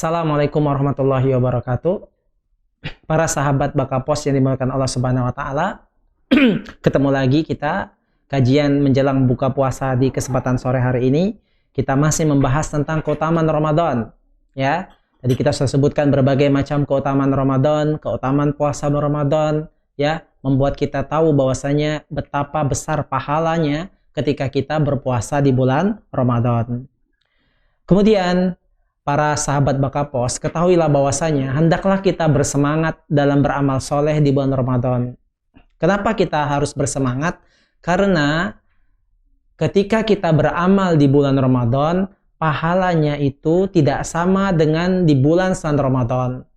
Assalamualaikum warahmatullahi wabarakatuh. Para sahabat Bakapos yang dimuliakan Allah Subhanahu wa taala. Ketemu lagi kita kajian menjelang buka puasa di kesempatan sore hari ini. Kita masih membahas tentang keutamaan Ramadan, ya. Tadi kita sudah sebutkan berbagai macam keutamaan Ramadan, keutamaan puasa Ramadan, ya, membuat kita tahu bahwasanya betapa besar pahalanya ketika kita berpuasa di bulan Ramadan. Kemudian para sahabat Bakapos, ketahuilah bahwasanya hendaklah kita bersemangat dalam beramal soleh di bulan Ramadan. Kenapa kita harus bersemangat? Karena ketika kita beramal di bulan Ramadan, pahalanya itu tidak sama dengan di bulan selain Ramadan.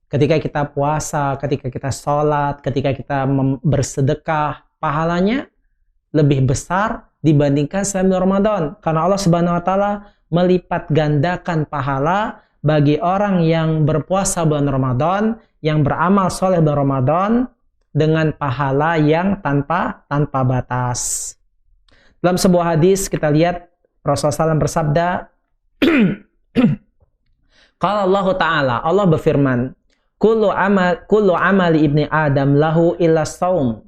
Ketika kita puasa, ketika kita sholat, ketika kita bersedekah, pahalanya lebih besar dibandingkan selain Ramadan. Karena Allah Subhanahu wa taala melipat gandakan pahala bagi orang yang berpuasa bulan Ramadan, yang beramal soleh bulan Ramadan dengan pahala yang tanpa batas. Dalam sebuah hadis kita lihat Rasulullah SAW bersabda, Qala Allah Ta'ala, Allah berfirman, Kullu amali ibni Adam lahu illa saum.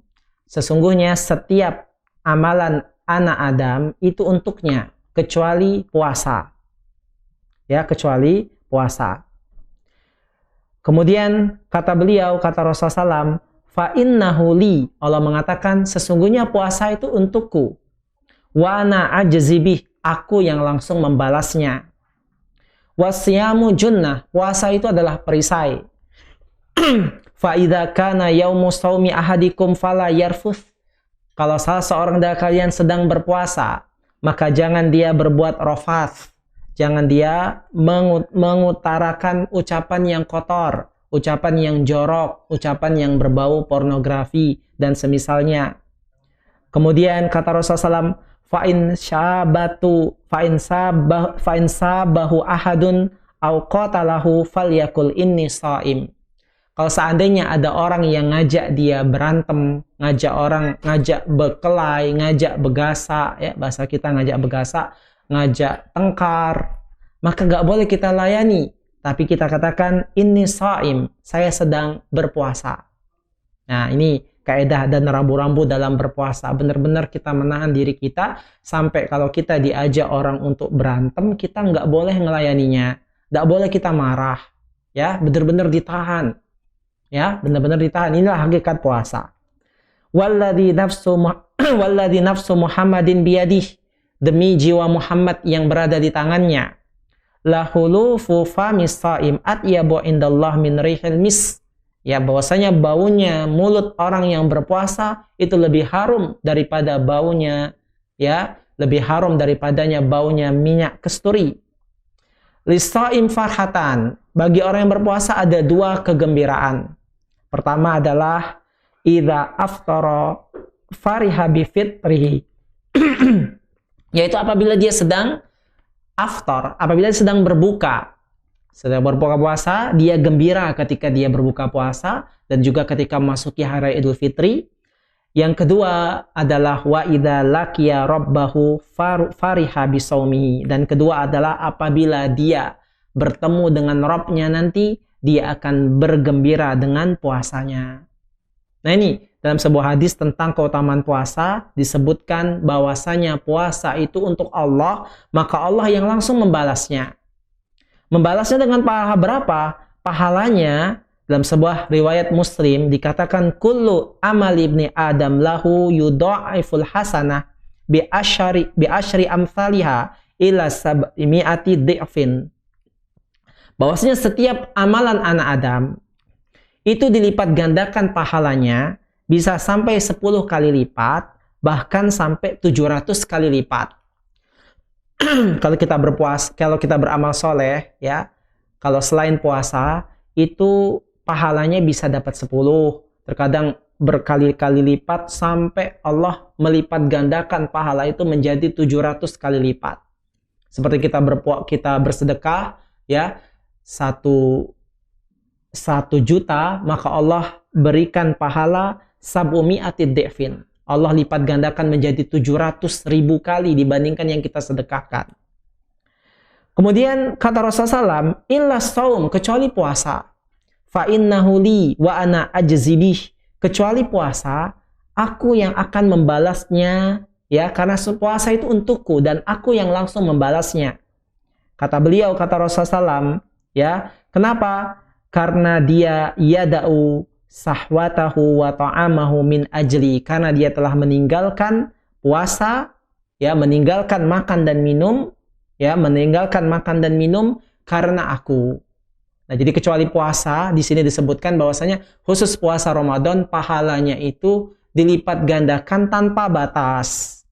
Sesungguhnya setiap amalan anak Adam itu untuknya, kecuali puasa. Ya, kecuali puasa. Kemudian kata beliau, kata Rasulullah SAW, fa innahu li, Allah mengatakan sesungguhnya puasa itu untukku. Wa ana ajzibih, aku yang langsung membalasnya. Wasiyamu junnah, puasa itu adalah perisai. Fa idza kana yaumu shaumi ahadikum fala yarfuth. Kalau salah seorang dari kalian sedang berpuasa, maka jangan dia berbuat rafath, jangan dia mengutarakan ucapan yang kotor, ucapan yang jorok, ucapan yang berbau pornografi dan semisalnya. Kemudian kata Rasulullah SAW, fa in sabahu ahadun au qatalahu falyakul inni shaim. Kalau seandainya ada orang yang ngajak dia berantem, ngajak berkelahi, ngajak begasa, ya bahasa kita ngajak begasa, ngajak tengkar, maka nggak boleh kita layani. Tapi kita katakan, inni shaim, saya sedang berpuasa. Nah ini kaidah dan rambu-rambu dalam berpuasa. Benar-benar kita menahan diri kita, sampai kalau kita diajak orang untuk berantem, kita nggak boleh ngelayaninya. Nggak boleh kita marah. Ya, benar-benar ditahan. Ya, benar-benar ditahan. Inilah hakikat puasa. Walladzi nafsu Muhammadin biyadih, demi jiwa Muhammad yang berada di tangannya, lahulufu famis shaim atyabu indallah min rihil mis. Ya, bahwasanya baunya mulut orang yang berpuasa itu lebih harum daripada baunya, ya, lebih harum daripadanya baunya minyak kasturi. Lis-shaim farhatan, bagi orang yang berpuasa ada dua kegembiraan. Pertama adalah idza aftara fariha bi fitrihi. Yaitu apabila dia sedang aftar, apabila dia sedang berbuka. Sedang berbuka puasa, dia gembira ketika dia berbuka puasa dan juga ketika memasuki hari Idul Fitri. Yang kedua adalah wa idza laqiya rabbahu fariha bi shaumihi. Dan kedua adalah apabila dia bertemu dengan Rabb-nya nanti, dia akan bergembira dengan puasanya. Nah ini, dalam sebuah hadis tentang keutamaan puasa, disebutkan bahwasanya puasa itu untuk Allah, maka Allah yang langsung membalasnya. Membalasnya dengan pahala berapa? Pahalanya, dalam sebuah riwayat Muslim, dikatakan, Kullu amal ibni Adam lahu yudha'iful hasanah bi asyri amthaliha ila sab'imi'ati dhi'fin. Bahwasanya setiap amalan anak Adam itu dilipat gandakan pahalanya bisa sampai 10 kali lipat, bahkan sampai 700 kali lipat. Kalau kita berpuasa, kalau kita beramal soleh, ya, kalau selain puasa itu pahalanya bisa dapat 10, terkadang berkali-kali lipat sampai Allah melipat gandakan pahala itu menjadi 700 kali lipat. Seperti kita bersedekah, ya, 1 juta, maka Allah berikan pahala sab'umi'atid dhi'fin. Allah lipat gandakan menjadi 700.000 kali dibandingkan yang kita sedekahkan. Kemudian kata Rasulullah SAW, illa saum, kecuali puasa. Fa innahu li wa ana ajzibih. Kecuali puasa, aku yang akan membalasnya, ya, karena puasa itu untukku dan aku yang langsung membalasnya. Kata beliau, kata Rasulullah SAW, ya, kenapa? Karena dia yada'u sahwatahu wa ta'amahu min ajli, karena dia telah meninggalkan puasa, ya, meninggalkan makan dan minum, ya, meninggalkan makan dan minum karena aku. Nah, jadi kecuali puasa, di sini disebutkan bahwasanya khusus puasa Ramadan pahalanya itu dilipat gandakan tanpa batas.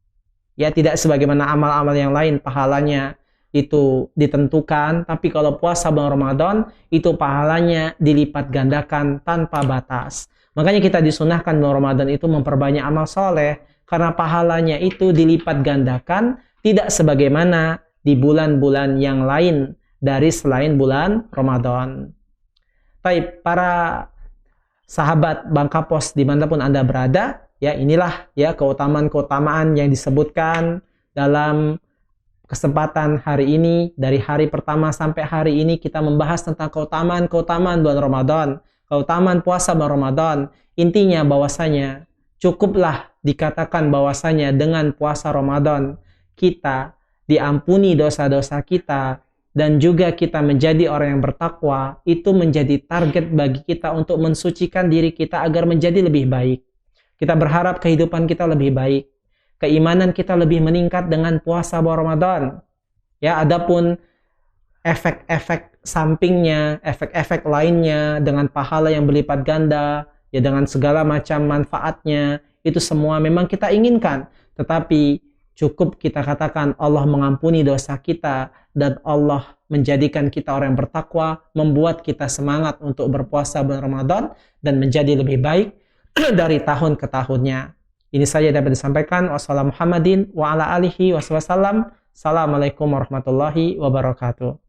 Ya, tidak sebagaimana amal-amal yang lain pahalanya itu ditentukan, tapi kalau puasa bulan Ramadan itu pahalanya dilipat gandakan tanpa batas. Makanya kita disunahkan bulan Ramadan itu memperbanyak amal soleh, karena pahalanya itu dilipat gandakan, tidak sebagaimana di bulan-bulan yang lain dari selain bulan Ramadan. Baik, para sahabat Bangka Pos dimanapun Anda berada, ya, inilah ya keutamaan-keutamaan yang disebutkan dalam kesempatan hari ini. Dari hari pertama sampai hari ini kita membahas tentang keutamaan-keutamaan bulan Ramadan, keutamaan puasa bulan Ramadan. Intinya bahwasanya cukuplah dikatakan bahwasanya dengan puasa Ramadan kita diampuni dosa-dosa kita, dan juga kita menjadi orang yang bertakwa. Itu menjadi target bagi kita untuk mensucikan diri kita agar menjadi lebih baik. Kita berharap kehidupan kita lebih baik, keimanan kita lebih meningkat dengan puasa bulan Ramadan. Ya, adapun efek-efek sampingnya, efek-efek lainnya dengan pahala yang berlipat ganda, ya, dengan segala macam manfaatnya, itu semua memang kita inginkan. Tetapi cukup kita katakan Allah mengampuni dosa kita dan Allah menjadikan kita orang yang bertakwa, membuat kita semangat untuk berpuasa bulan Ramadan dan menjadi lebih baik dari tahun ke tahunnya. Ini saja dapat disampaikan. Wassalamualaikum warahmatullahi wabarakatuh.